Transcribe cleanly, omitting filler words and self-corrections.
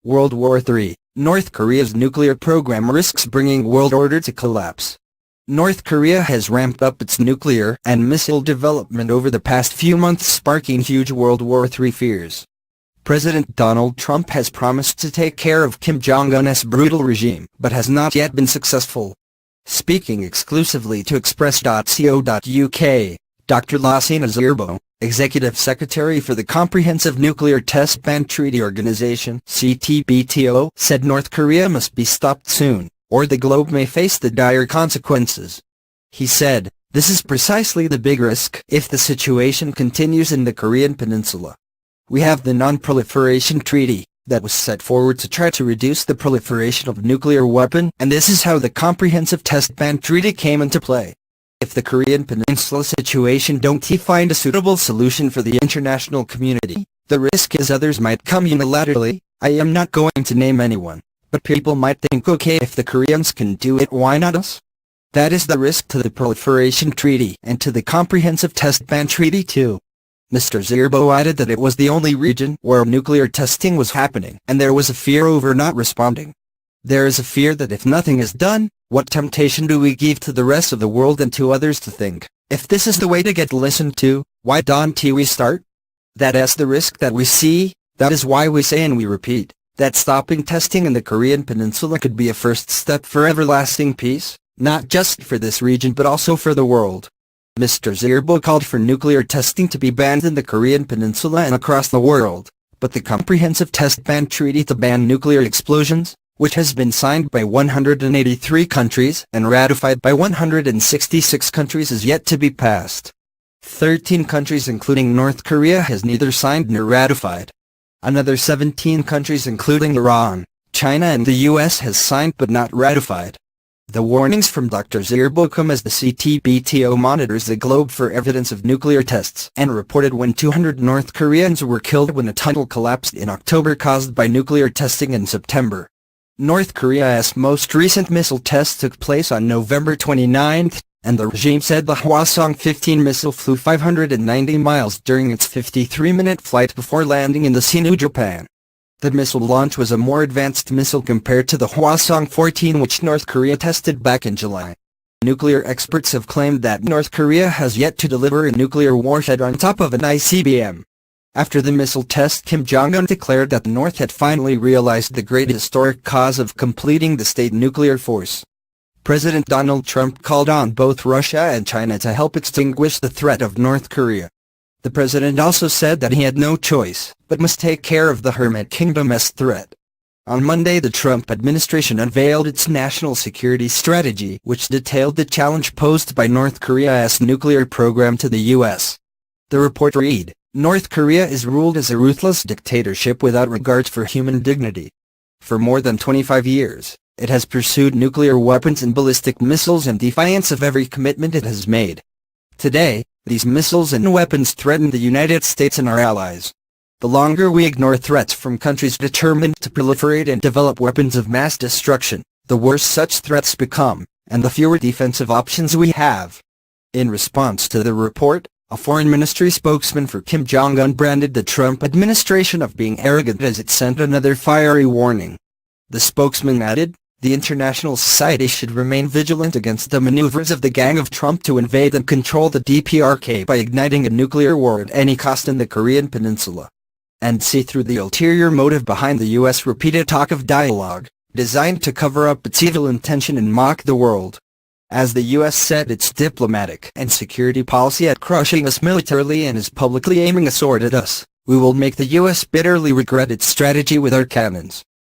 World War III, North Korea's nuclear program risks bringing world order to collapse. North Korea has ramped up its nuclear and missile development over the past few months, sparking huge World War III fears. President Donald Trump has promised to take care of Kim Jong-un's brutal regime, but has not yet been successful. Speaking exclusively to Express.co.uk, Dr. Lassina Zerbo, Executive Secretary for the Comprehensive Nuclear Test Ban Treaty Organization (CTBTO), said North Korea must be stopped soon, or the globe may face the dire consequences. He said, "This is precisely the big risk if the situation continues in the Korean peninsula. We have the Non-Proliferation Treaty that was set forward to try to reduce the proliferation of nuclear weapon, and this is how the Comprehensive Test Ban Treaty came into play. If the Korean peninsula situation don't find a suitable solution for the international community, the risk is others might come unilaterally. I am not going to name anyone, but people might think, okay, if the Koreans can do it, why not us? That is the risk to the Proliferation Treaty and to the Comprehensive Test Ban Treaty too." Mr. Zerbo added that it was the only region where nuclear testing was happening, and there was a fear over not responding. There is a fear that if nothing is done, what temptation do we give to the rest of the world and to others to think, if this is the way to get listened to, why don't we start? That is the risk that we see. That is why we say and we repeat, that stopping testing in the Korean peninsula could be a first step for everlasting peace, not just for this region but also for the world. Mr. Zerbo called for nuclear testing to be banned in the Korean peninsula and across the world, but the Comprehensive Test Ban Treaty to ban nuclear explosions, which has been signed by 183 countries and ratified by 166 countries, is yet to be passed. 13 countries including North Korea has neither signed nor ratified. Another 17 countries including Iran, China and the US has signed but not ratified. The warnings from Dr. Zerbo come as the CTBTO monitors the globe for evidence of nuclear tests and reported when 200 North Koreans were killed when a tunnel collapsed in October caused by nuclear testing in September. North Korea's most recent missile test took place on November 29, and the regime said the Hwasong-15 missile flew 590 miles during its 53-minute flight before landing in the Sinu, Japan. The missile launch was a more advanced missile compared to the Hwasong-14 which North Korea tested back in July. Nuclear experts have claimed that North Korea has yet to deliver a nuclear warhead on top of an ICBM. After the missile test, Kim Jong-un declared that the North had finally realized the great historic cause of completing the state nuclear force. President Donald Trump called on both Russia and China to help extinguish the threat of North Korea. The president also said that he had no choice, but must take care of the Hermit Kingdom's threat. On Monday, the Trump administration unveiled its national security strategy, which detailed the challenge posed by North Korea's nuclear program to the U.S. The report read, "North Korea is ruled as a ruthless dictatorship without regard for human dignity. For more than 25 years, it has pursued nuclear weapons and ballistic missiles in defiance of every commitment it has made. Today, these missiles and weapons threaten the United States and our allies. The longer we ignore threats from countries determined to proliferate and develop weapons of mass destruction, the worse such threats become, and the fewer defensive options we have." In response to the report, a foreign ministry spokesman for Kim Jong-un branded the Trump administration of being arrogant as it sent another fiery warning. The spokesman added, "The international society should remain vigilant against the maneuvers of the gang of Trump to invade and control the DPRK by igniting a nuclear war at any cost in the Korean peninsula, and see through the ulterior motive behind the U.S. repeated talk of dialogue, designed to cover up its evil intention and mock the world. As the U.S. set its diplomatic and security policy at crushing us militarily and is publicly aiming a sword at us, we will make the U.S. bitterly regret its strategy with our cannons."